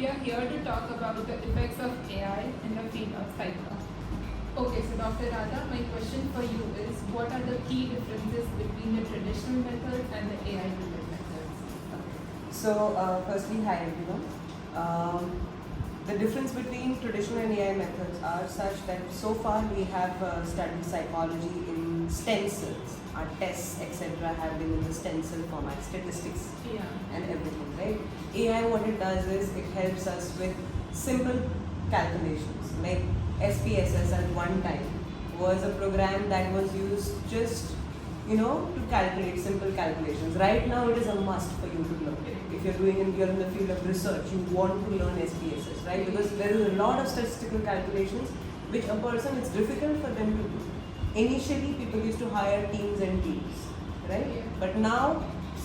we are here to talk about the effects of AI in the field of cyber. Okay, so Dr. Radha, my question for you is, what are the key differences between the traditional methods and the AI-driven methods? So, firstly, hi everyone. The difference between traditional and AI methods are such that so far we have studied psychology in stencils. Our tests, etc., have been in the stencil format, statistics and everything, right? AI, what it does is it helps us with simple calculations. Like SPSS at one time was a program that was used just to calculate simple calculations. Right now it is a must for you to learn. If you're you're in the field of research, you want to learn SPSS, right? Because there is a lot of statistical calculations which a person, it's difficult for them to do. Initially, people used to hire teams and teams, right? Yeah. But now,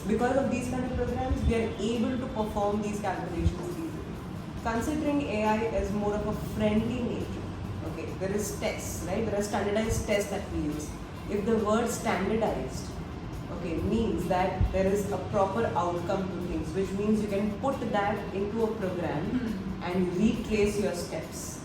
because of these kind of programs, we are able to perform these calculations easily. Considering AI as more of a friendly nature, okay, there is tests, right? There are standardized tests that we use. If the word standardized, okay, means that there is a proper outcome to things, which means you can put that into a program and retrace your steps.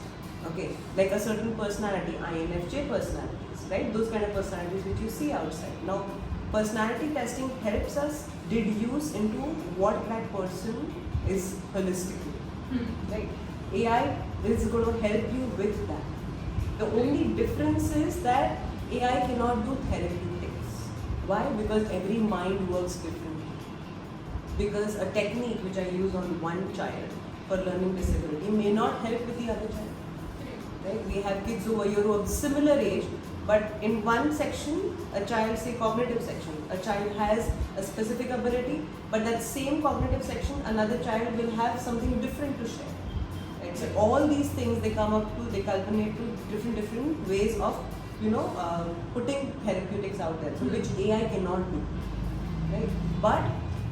Okay, like a certain personality, INFJ personalities, right? Those kind of personalities which you see outside. Now, personality testing helps us deduce into what that person is holistically, right? AI is going to help you with that. The only difference is that AI cannot do therapeutics. Why? Because every mind works differently. Because a technique which I use on one child for learning disability may not help with the other child. Right? We have kids over here who are similar age, but in one section, a child, say cognitive section, a child has a specific ability, but that same cognitive section, another child will have something different to share. Right? So all these things, they culminate to different ways of putting therapeutics out there, so which AI cannot do, right? But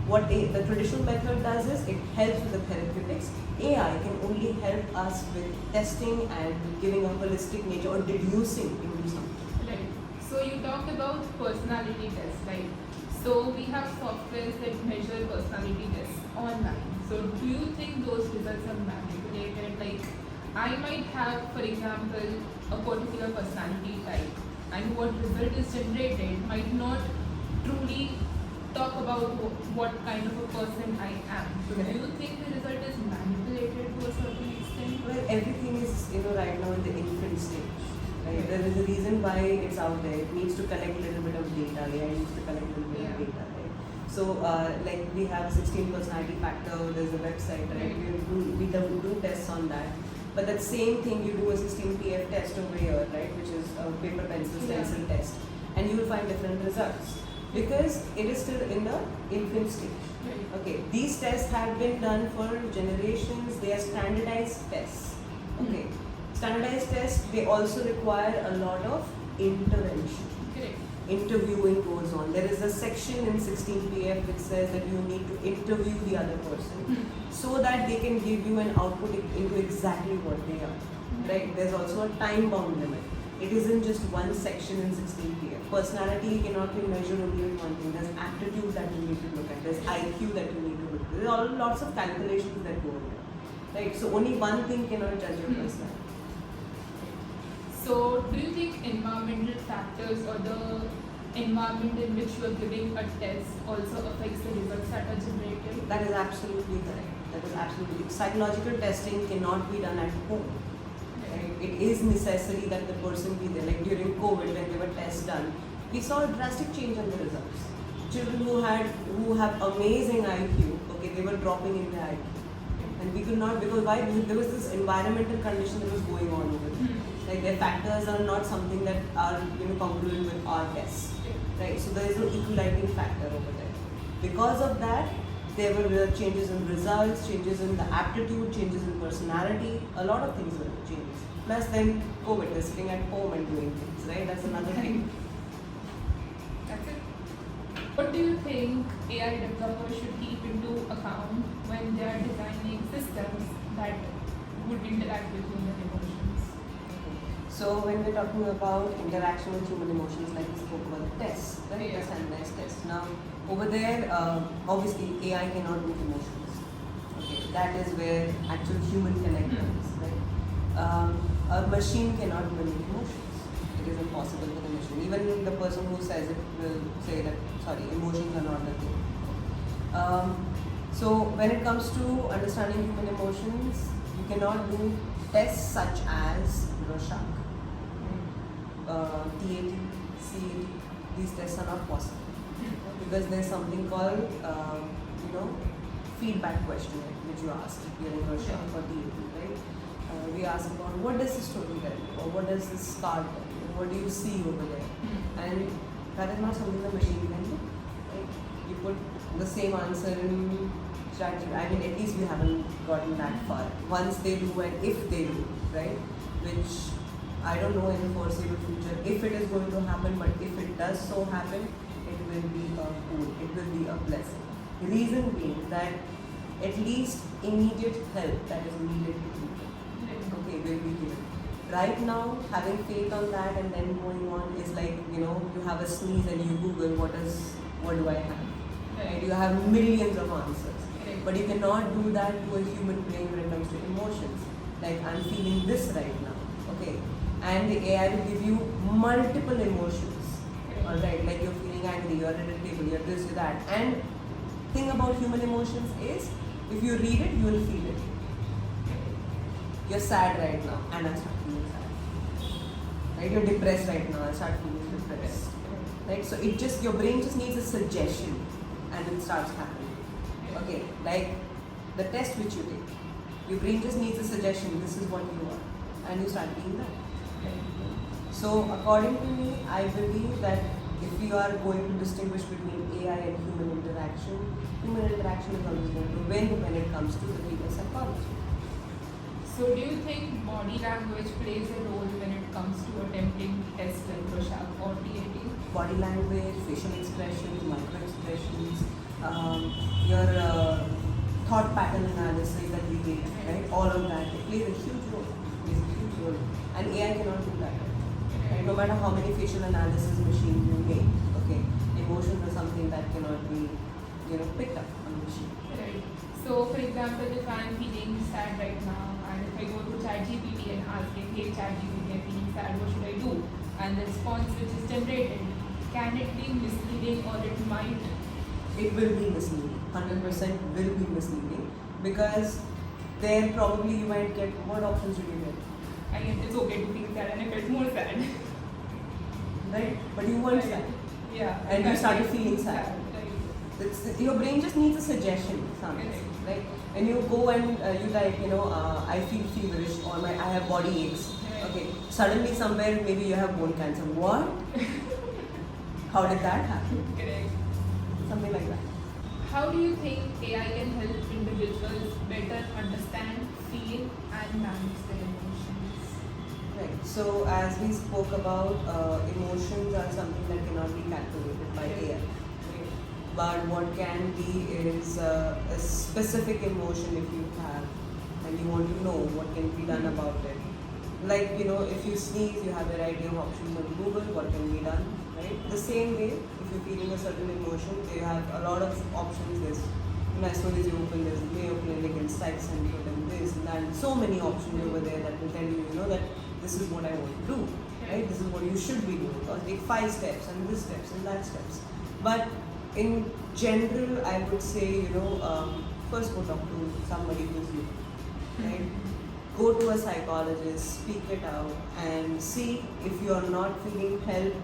what the traditional method does is it helps with the therapeutics. AI can only help us with testing and giving a holistic nature or deducing into something. Right. So you talked about personality tests, right? So we have softwares that measure personality tests online. So do you think those results are manipulated? Like, I might have, for example, a particular personality type, and what result is generated might not truly talk about what kind of a person I am. So do you think the result is manipulated to a certain extent? Well, everything is right now in the infant stage. Right? There is a reason why it's out there. It needs to collect a little bit of data. AI needs to collect a little bit of data. Right? So, like we have a 16 personality factor. There's a website, right? We do tests on that. But that same thing, you do a 16PF test over here, right? Which is a paper pencil stencil test, and you will find different results because it is still in the infant stage. Right. Okay, these tests have been done for generations. They are standardized tests. Okay, standardized tests, they also require a lot of intervention. Correct. Interviewing goes on. There is a section in 16PF which says that you need to interview the other person so that they can give you an output into exactly what they are. Right? There's also a time bound limit. It isn't just one section in 16PF. Personality cannot be measured only with one thing. There's aptitude that you need to look at. There's IQ that you need to look at. There are lots of calculations that go in. Right? So only one thing cannot judge your personality. So, do you think environmental factors or the environment in which you are giving a test also affects the results that are generated? That is absolutely correct. That is absolutely. Psychological testing cannot be done at home. Right? It is necessary that the person be there. Like during COVID, when there were tests done, we saw a drastic change in the results. Children who have amazing IQ, okay, they were dropping in their IQ. And we could not, because why? Because there was this environmental condition that was going on over there. Like their factors are not something that are congruent with our tests, right? So there is no equalizing factor over there. Because of that, there were changes in results, changes in the aptitude, changes in personality. A lot of things were changes. Plus, then COVID, they're sitting at home and doing things, right? That's another thing. That's it. What do you think AI developers should keep into account when they are designing systems that would interact with human emotions? So when we're talking about interaction with human emotions, like we spoke about the tests, right? The standardized tests. Now, over there, obviously AI cannot do emotions. Okay, that is where actual human connect comes, right? A machine cannot mimic emotions. It is impossible for the machine. Even the person who says it will say that, sorry, emotions are not the thing. So when it comes to understanding human emotions, you cannot do tests such as Rorschach, TAT, CAT. These tests are not possible because there's something called, feedback questionnaire which you ask during Rorschach or TAT, right? We ask about what does this story tell you, or what does this card tell you, what do you see over there, and that is not something the machine can do. Right? You put the same answer in ChatGPT. I mean, at least we haven't gotten that far. Once they do and if they do, right? Which I don't know in the foreseeable future if it is going to happen, but if it does so happen, it will be a good, it will be a blessing. Reason being that at least immediate help that is needed to people, okay, will be given. Right now, having faith on that and then going on is like, you have a sneeze and you Google what do I have? Right? You have millions of answers. But you cannot do that to a human brain when it comes to emotions. Like, I'm feeling this right now, okay? And the AI will give you multiple emotions, alright? Like you're feeling angry, you're irritable, you're this, you're that. And thing about human emotions is, if you read it, you will feel it. You're sad right now, and I start feeling sad. Right? You're depressed right now, I start feeling depressed. Right? So your brain just needs a suggestion, and it starts happening. Okay, like the test which you take, your brain just needs a suggestion. This is what you are, and you start being that. So according to me, I believe that if we are going to distinguish between AI and human interaction is always going to win when it comes to the field of psychology. So do you think body language plays a role when it comes to attempting tests like Rorschach or TAT? Body language, facial expressions, micro expressions, your thought pattern analysis that we did, right? All of that, it plays a huge role. And AI cannot do that. Right? No matter how many facial analysis machine you make, okay, emotions are something that cannot be, picked up on the machine. Right. So, for example, if I'm feeling sad right now, and if I go to ChatGPT and ask it, hey ChatGPT, I'm feeling sad, what should I do? And the response which is generated, can it be misleading, or it might? It will be misleading. 100% will be misleading, because there probably you might get, what options do you get? I guess it's okay to feel sad, and I felt more sad. Right? But you weren't sad. Yeah. And you started feeling sad. Right. Your brain just needs a suggestion, right? And you go and you type, I feel feverish, or I have body aches. Right. Okay. Suddenly somewhere maybe you have bone cancer. What? How did that happen? Correct. Something like that. How do you think AI can help individuals better understand, feel, and manage their emotions? Right. So as we spoke about, emotions are something that cannot be calculated by AI. But what can be is a specific emotion if you have, and you want to know what can be done about it. Like, if you sneeze, you have a variety of options on Google, what can be done, right? The same way, if you're feeling a certain emotion, they have a lot of options. There's, as soon as you open, there's Mayo Clinic and Psych Center and this and that, and so many options over there that will tell you, that this is what I want to do, right? This is what you should be doing. Or take 5 steps and this steps and that steps. But in general, I would say, first go talk to somebody who's you, right? Go to a psychologist, speak it out, and see if you are not feeling helped,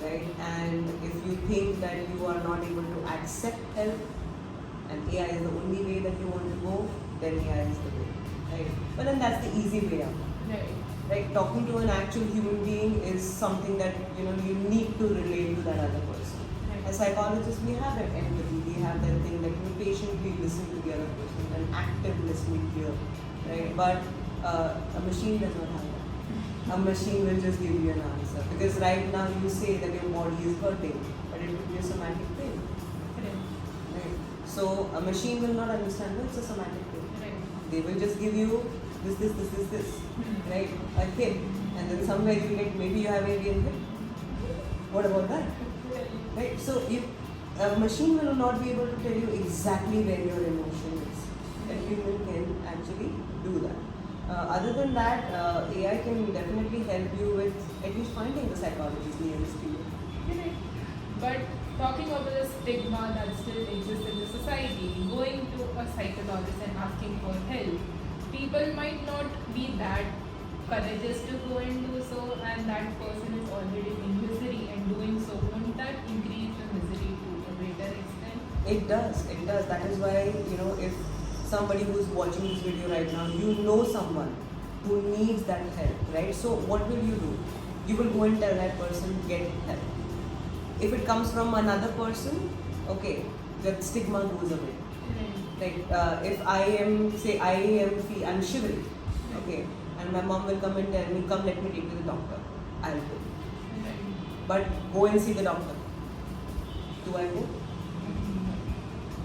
right? And if you think that you are not able to accept help, and AI is the only way that you want to go, then AI is the way, right? But then that's the easy way out. Right. Like talking to an actual human being is something that you need to relate to that other person. As psychologists, we have that empathy, we have that thing that we patiently listen to the other person, an active listening here, right? But a machine does not have that. A machine will just give you an answer, because right now you say that your body is hurting, but it could be a somatic thing. Right? So a machine will not understand, no, it's a somatic thing. Right. They will just give you this, right? A hip, and then somewhere you get, maybe you have avian hip. What about that? Right? So a machine will not be able to tell you exactly where your emotion is. A human can actually do that. Other than that, AI can definitely help you with at least finding the psychologist nearest to you. Correct. But talking about the stigma that still exists in the society, going to a psychologist and asking for help, people might not be that courageous to go and do so, and that person is already in misery, and doing so won't that increase the misery to a greater extent? It does. It does. That is why, if somebody who's watching this video right now, you know someone who needs that help, right? So what will you do? You will go and tell that person, get help. If it comes from another person, okay, the stigma goes away. Like if I'm shivering, okay, and my mom will come and tell me, come, let me take you to the doctor. I'll go. But go and see the doctor. Do I go?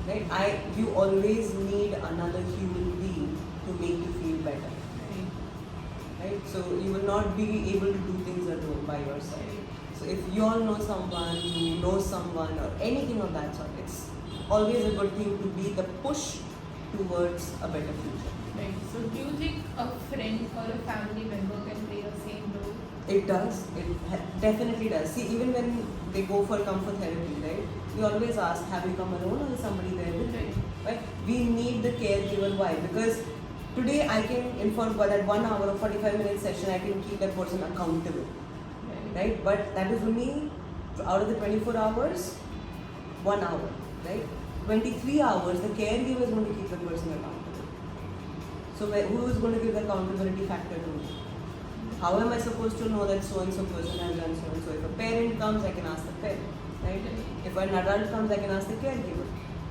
Right? You always need another human being to make you feel better. Right? So you will not be able to do things alone by yourself. So if you all know someone who knows someone or anything of that sort, it's always a good thing to be the push towards a better future. Right. So do you think a friend or a family member can play the same role? It does. It definitely does. See, even when they go for comfort therapy, right? We always ask, have you come alone or is somebody there with you? Right? We need the caregiver. Why? Because today I can, for that 1 hour or 45 minute session, I can keep that person accountable. Right? But that is only out of the 24 hours, 1 hour. Right? 23 hours, the caregiver is going to keep the person accountable. So who is going to give the accountability factor to me? How am I supposed to know that so and so person has done so and so? If a parent comes, I can ask the parent. Right? If an adult comes, I can ask the caregiver.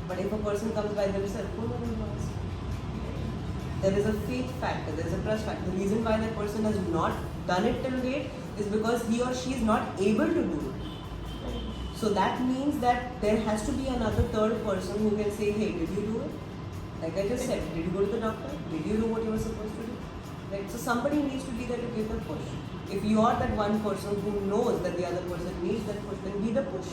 But if a person comes by themselves, who am I going to ask? There is a faith factor, there is a trust factor. The reason why that person has not done it till date is because he or she is not able to do it. So that means that there has to be another third person who can say, hey, did you do it? Like I just said, did you go to the doctor? Did you do what you were supposed to do? Right? So somebody needs to be there to give the push. If you are that one person who knows that the other person needs that push, then be the push.